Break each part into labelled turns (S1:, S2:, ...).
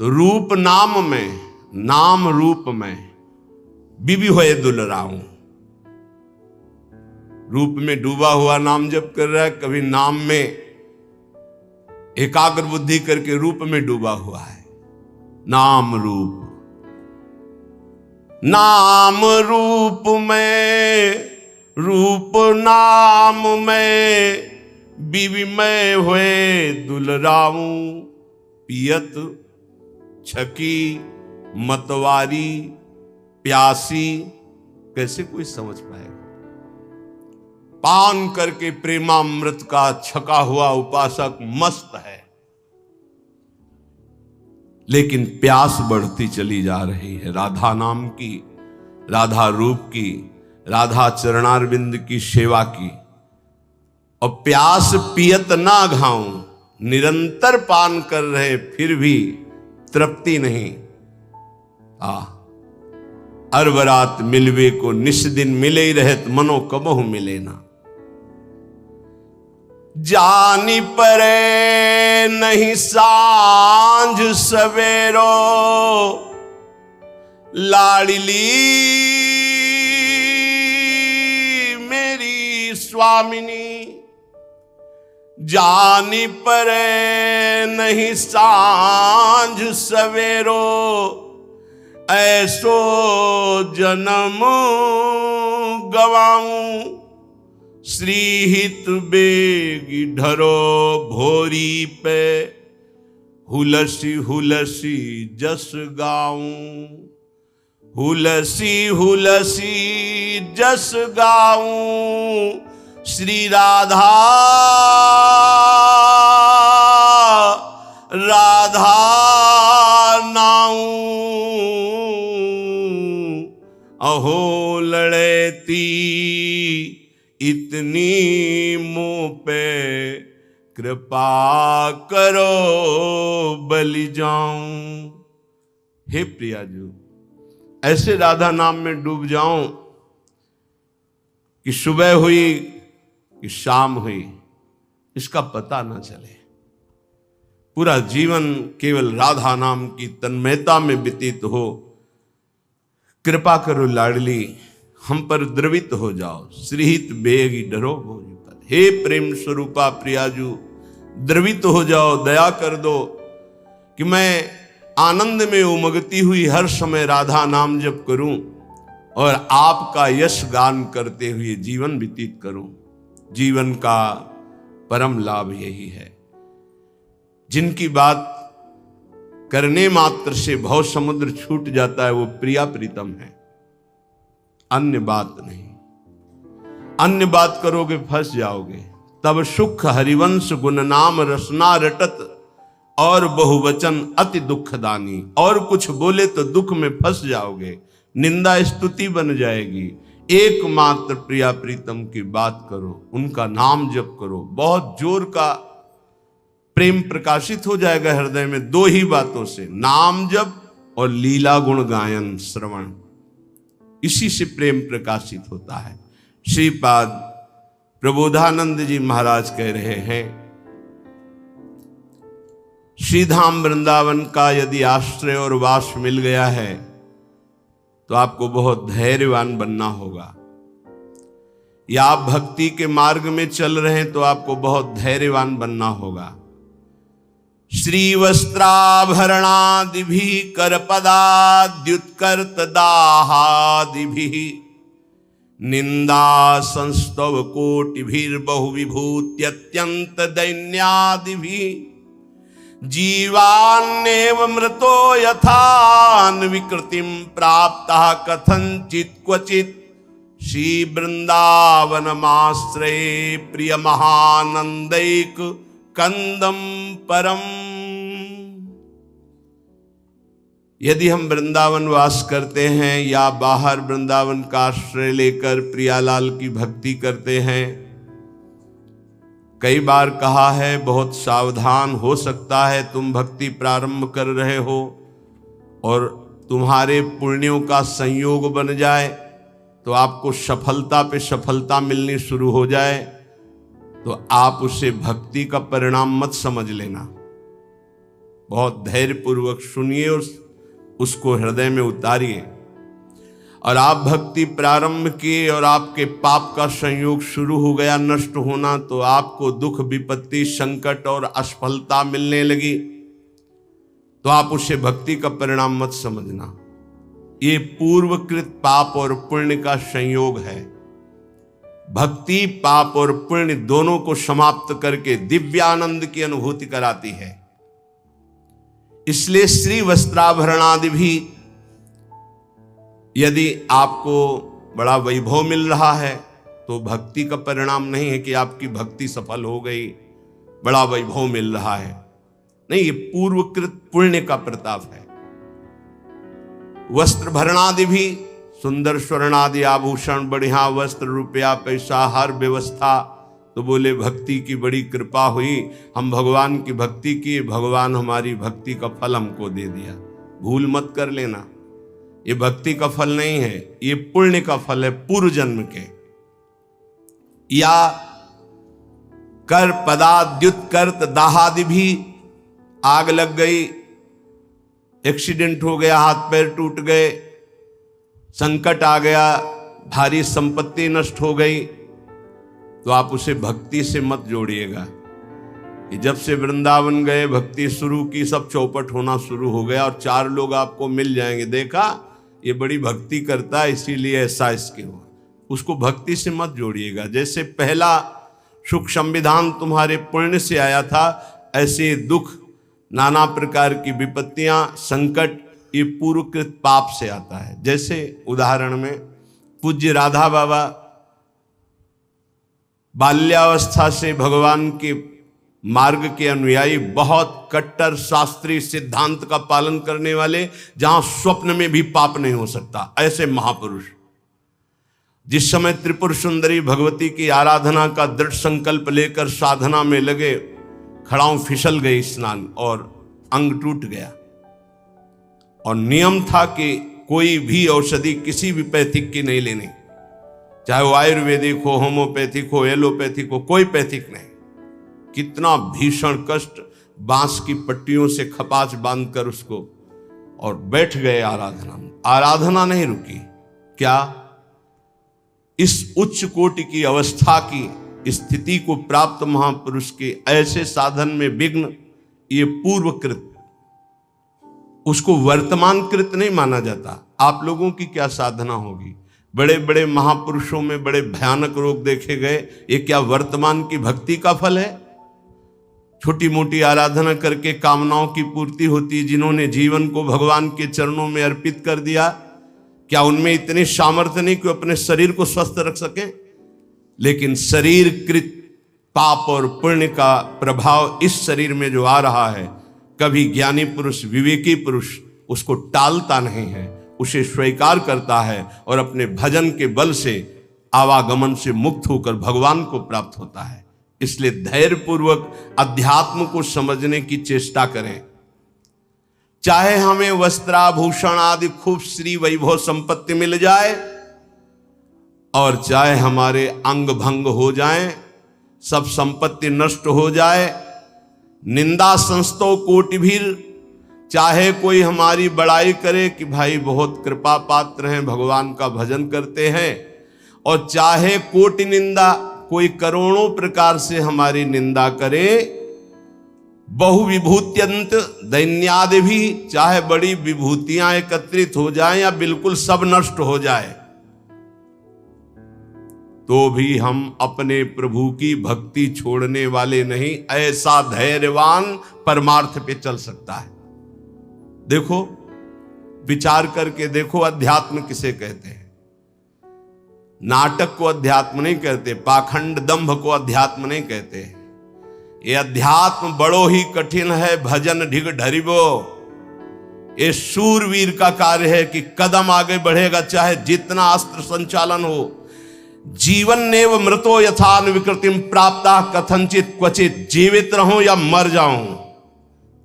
S1: तो रूप नाम में, नाम रूप में बीबी होए दुलराऊं। रूप में डूबा हुआ नाम जप कर रहा है, कभी नाम में एकाग्र बुद्धि करके रूप में डूबा हुआ है। नाम रूप, नाम रूप में, रूप नाम में बीवी में हुए दुलराऊं। पियत छकी मतवारी प्यासी, कैसे कोई समझ पाएगा? पान करके प्रेमामृत का छका हुआ उपासक मस्त है, लेकिन प्यास बढ़ती चली जा रही है राधा नाम की, राधा रूप की, राधा चरणारविंद की सेवा की। और प्यास पियत ना घाऊं, निरंतर पान कर रहे फिर भी तृप्ति नहीं। अरबरात मिलवे को निस दिन मिले ही रहत, मनो कबहु मिले ना। जानी परे नहीं सांझ सवेरो, लाडली मेरी स्वामिनी। जानी परे नहीं सांझ सवेरो, ऐसो जन्म गवाऊं। श्रीहित बेगी ढरो भोरी पे, हुलसी हुलसी जस गाऊं। हुलसी हुलसी जस गाऊं, श्री राधा राधा नाऊं। अहो लड़ती इतनी मुंह पे, कृपा करो बलि जाऊं। हे प्रियाजू, ऐसे राधा नाम में डूब जाऊं कि सुबह हुई कि शाम हुई इसका पता ना चले। पूरा जीवन केवल राधा नाम की तन्मयता में व्यतीत हो। कृपा करो लाडली, हम पर द्रवित हो जाओ। श्रीहित बेगी डरो भोरी पर। हे प्रेम स्वरूपा प्रियाजू, द्रवित हो जाओ, दया कर दो कि मैं आनंद में उमगती हुई हर समय राधा नाम जप करूं और आपका यश गान करते हुए जीवन व्यतीत करूं। जीवन का परम लाभ यही है। जिनकी बात करने मात्र से भव समुद्र छूट जाता है वो प्रिया प्रीतम है, अन्य बात नहीं। अन्य बात करोगे फंस जाओगे। तब सुख हरिवंश गुण नाम रसना रटत, और बहुवचन अति दुखदानी। और कुछ बोले तो दुख में फंस जाओगे, निंदा स्तुति बन जाएगी। एकमात्र प्रिया प्रीतम की बात करो, उनका नाम जप करो, बहुत जोर का प्रेम प्रकाशित हो जाएगा हृदय में। दो ही बातों से, नाम जप और लीला गुण गायन श्रवण, इसी से प्रेम प्रकाशित होता है। श्रीपाद प्रबोधानंद जी महाराज कह रहे हैं, श्रीधाम वृंदावन का यदि आश्रय और वास मिल गया है तो आपको बहुत धैर्यवान बनना होगा। या आप भक्ति के मार्ग में चल रहे हैं तो आपको बहुत धैर्यवान बनना होगा। श्री वस्त्राभरणादिभि करपदाद्युत्कर्त दाहादिभि, निंदा संस्तव कोटिभिर्बहु विभूत्यत्यंत दैन्यादिभि, जीवान्नेव मृतो यथान विकृतिम प्राप्तः कथंचित् क्वचित्, श्री वृंदावनमाश्रये प्रिय महानंदैक कंदम परम। यदि हम वृंदावन वास करते हैं या बाहर वृंदावन का आश्रय लेकर प्रियालाल की भक्ति करते हैं, कई बार कहा है बहुत सावधान हो सकता है तुम भक्ति प्रारंभ कर रहे हो और तुम्हारे पुण्यों का संयोग बन जाए तो आपको सफलता पे सफलता मिलनी शुरू हो जाए, तो आप उसे भक्ति का परिणाम मत समझ लेना। बहुत धैर्यपूर्वक सुनिए और उसको हृदय में उतारिए। और आप भक्ति प्रारंभ किए और आपके पाप का संयोग शुरू हो गया नष्ट होना, तो आपको दुख विपत्ति संकट और असफलता मिलने लगी, तो आप उसे भक्ति का परिणाम मत समझना। ये पूर्वकृत पाप और पुण्य का संयोग है। भक्ति पाप और पुण्य दोनों को समाप्त करके दिव्यानंद की अनुभूति कराती है। इसलिए श्री वस्त्राभरणादि भी, यदि आपको बड़ा वैभव मिल रहा है तो भक्ति का परिणाम नहीं है कि आपकी भक्ति सफल हो गई, बड़ा वैभव मिल रहा है, नहीं, ये पूर्वकृत पुण्य का प्रताप है। वस्त्र भरणादि भी, सुंदर स्वर्णादि आभूषण, बढ़िया वस्त्र, रुपया पैसा, हर व्यवस्था, तो बोले भक्ति की बड़ी कृपा हुई, हम भगवान की भक्ति की, भगवान हमारी भक्ति का फल हमको दे दिया। भूल मत कर लेना, ये भक्ति का फल नहीं है, ये पुण्य का फल है पूर्व जन्म के। या कर पदाद्युत कर्त दाहादि भी, आग लग गई, एक्सीडेंट हो गया, हाथ पैर टूट गए, संकट आ गया, भारी संपत्ति नष्ट हो गई, तो आप उसे भक्ति से मत जोड़िएगा। जब से वृंदावन गए, भक्ति शुरू की, सब चौपट होना शुरू हो गया और 4 लोग आपको मिल जाएंगे, देखा ये बड़ी भक्ति करता है इसीलिए ऐसा इसके हुआ, उसको भक्ति से मत जोड़िएगा। जैसे पहला सुख संविधान तुम्हारे पुण्य से आया था, ऐसे दुख, नाना प्रकार की विपत्तियां, संकट, ये पूर्वकृत पाप से आता है। जैसे उदाहरण में पूज्य राधा बाबा बाल्यावस्था से भगवान के मार्ग के अनुयायी, बहुत कट्टर शास्त्रीय सिद्धांत का पालन करने वाले, जहां स्वप्न में भी पाप नहीं हो सकता, ऐसे महापुरुष जिस समय त्रिपुर सुंदरी भगवती की आराधना का दृढ़ संकल्प लेकर साधना में लगे, खड़ाऊं फिसल गई स्नान और अंग टूट गया। और नियम था कि कोई भी औषधि किसी भी पैथिक की नहीं लेनी, चाहे वो आयुर्वेदिक हो, होम्योपैथिक हो, एलोपैथिक हो, कोई पैथिक नहीं। कितना भीषण कष्ट, बांस की पट्टियों से खपाच बांधकर उसको, और बैठ गए आराधना में। आराधना नहीं रुकी। क्या इस उच्च कोटि की अवस्था की स्थिति को प्राप्त महापुरुष के ऐसे साधन में विघ्न, ये पूर्वकृत, उसको वर्तमानकृत नहीं माना जाता। आप लोगों की क्या साधना होगी? बड़े बड़े महापुरुषों में बड़े भयानक रोग देखे गए, ये क्या वर्तमान की भक्ति का फल है? छोटी मोटी आराधना करके कामनाओं की पूर्ति होती, जिन्होंने जीवन को भगवान के चरणों में अर्पित कर दिया, क्या उनमें इतनी सामर्थ्य नहीं कि अपने शरीर को स्वस्थ रख सकें? लेकिन शरीर कृत पाप और पुण्य का प्रभाव इस शरीर में जो आ रहा है, कभी ज्ञानी पुरुष, विवेकी पुरुष उसको टालता नहीं है, उसे स्वीकार करता है और अपने भजन के बल से, आवागमन से मुक्त होकर भगवान को प्राप्त होता है। इसलिए धैर्यपूर्वक अध्यात्म को समझने की चेष्टा करें। चाहे हमें वस्त्राभूषण आदि खूब श्री वैभव संपत्ति मिल जाए, और चाहे हमारे अंग भंग हो जाए, सब संपत्ति नष्ट हो जाए, निंदा संस्तो कोटिभीर, चाहे कोई हमारी बड़ाई करे कि भाई बहुत कृपा पात्र हैं, भगवान का भजन करते हैं, और चाहे कोटि निंदा, कोई करोड़ों प्रकार से हमारी निंदा करे, बहु विभूत्यंत दैन्यादि भी, चाहे बड़ी विभूतियां एकत्रित हो जाएं या बिल्कुल सब नष्ट हो जाए, तो भी हम अपने प्रभु की भक्ति छोड़ने वाले नहीं। ऐसा धैर्यवान परमार्थ पे चल सकता है। देखो, विचार करके देखो, अध्यात्म किसे कहते हैं? नाटक को अध्यात्म नहीं कहते, पाखंड दंभ को अध्यात्म नहीं कहते। ये अध्यात्म बड़ो ही कठिन है, भजन ढिग ढरिबो। ये शूरवीर का कार्य है कि कदम आगे बढ़ेगा, चाहे जितना अस्त्र संचालन हो। जीवन नेव मृतो यथान विकृतिम प्राप्ता कथनचित क्वचित, जीवित रहूं या मर जाऊं,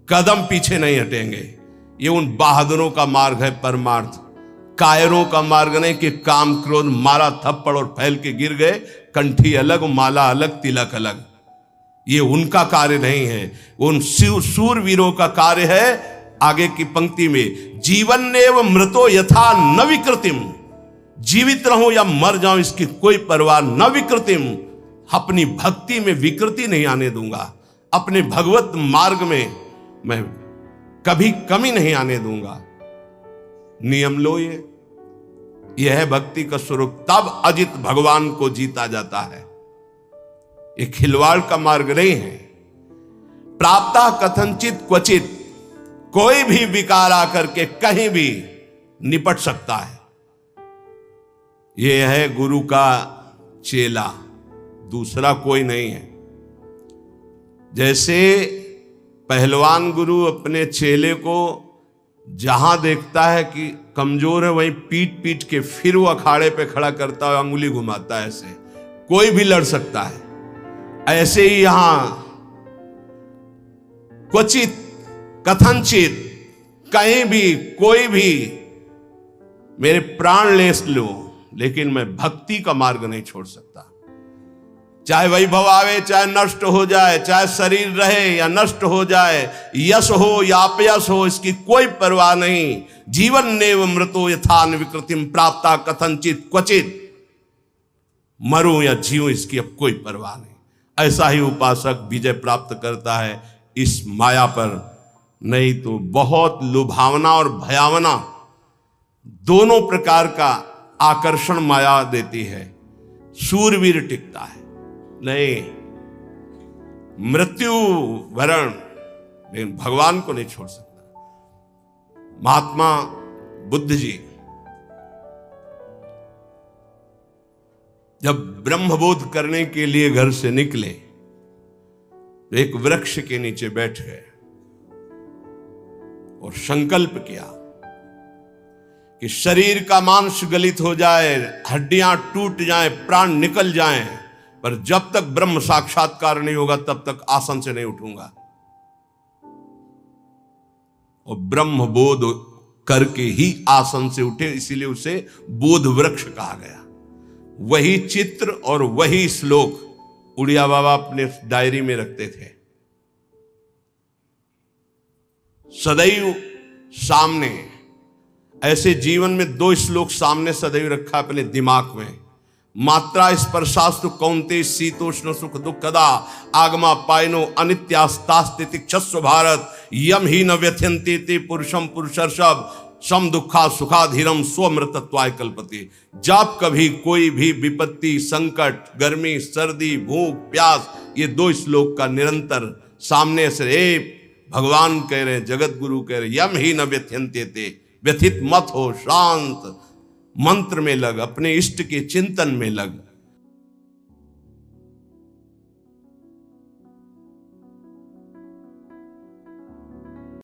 S1: कदम पीछे नहीं हटेंगे। ये उन बहादुरों का मार्ग है परमार्थ, कायरों का मार्ग नहीं कि काम क्रोध मारा थप्पड़ और फैल के गिर गए, कंठी अलग, माला अलग, तिलक अलग। ये उनका कार्य नहीं है, उन शूरवीरों का कार्य है। आगे की पंक्ति में जीवन्नेव मृतो यथा न विकृतिम, जीवित रहूं या मर जाऊं इसकी कोई परवाह न विकृतिम, अपनी भक्ति में विकृति नहीं आने दूंगा, अपने भगवत मार्ग में मैं कभी कमी नहीं आने दूंगा। नियम लो, यह है भक्ति का स्वरूप। तब अजित भगवान को जीता जाता है। ये खिलवाड़ का मार्ग नहीं है। प्राप्ता कथनचित क्वचित, कोई भी विकार आकर के कहीं भी निपट सकता है। यह है गुरु का चेला, दूसरा कोई नहीं है। जैसे पहलवान गुरु अपने चेले को जहां देखता है कि कमजोर है वहीं पीट पीट के फिर वो अखाड़े पे खड़ा करता है, अंगुली घुमाता है, ऐसे कोई भी लड़ सकता है। ऐसे ही यहां क्वचित कथनचित, कहीं भी कोई भी मेरे प्राण ले लो, लेकिन मैं भक्ति का मार्ग नहीं छोड़ सकता। चाहे वैभव आवे, चाहे नष्ट हो जाए, चाहे शरीर रहे या नष्ट हो जाए, यश हो या अपयश हो, इसकी कोई परवाह नहीं। जीवन नेव मृतो यथा न विकृतिम प्राप्ता कथनचित क्वचित, मरूं या जीऊं इसकी अब कोई परवाह नहीं। ऐसा ही उपासक विजय प्राप्त करता है इस माया पर। नहीं तो बहुत लुभावना और भयावना दोनों प्रकार का आकर्षण माया देती है। शूरवीर टिकता है नहीं, मृत्यु वरण, लेकिन भगवान को नहीं छोड़ सकता। महात्मा बुद्ध जी जब ब्रह्मबोध करने के लिए घर से निकले तो एक वृक्ष के नीचे बैठ गए और संकल्प किया कि शरीर का मांस गलित हो जाए, हड्डियां टूट जाएं, प्राण निकल जाएं, पर जब तक ब्रह्म साक्षात्कार नहीं होगा तब तक आसन से नहीं उठूंगा। और ब्रह्म बोध करके ही आसन से उठे, इसीलिए उसे बोध वृक्ष कहा गया। वही चित्र और वही श्लोक उड़िया बाबा अपने डायरी में रखते थे। सदैव सामने, ऐसे जीवन में 2 श्लोक सामने सदैव रखा अपने दिमाग में। मात्रा स्पर्शास्तु कौन्ते शीतोष्ण सुख दुखदा आगमा पायनो अनित्यास्तास्ति क्षस्व भारत यम ही न व्यथ्यन्ते ते पुरुषम पुरुषर्षभ सम दुखा सुखाधीरम स्वमृतत्वाय कल्पते। जब कभी कोई भी विपत्ति, संकट, गर्मी, सर्दी, भूख, प्यास, ये 2 श्लोक का निरंतर सामने से भगवान कह रहे, जगत गुरु कह रहे, यम ही न व्यथ्यन्ते ते, व्यथित मत हो, शांत मंत्र में लग, अपने इष्ट के चिंतन में लग।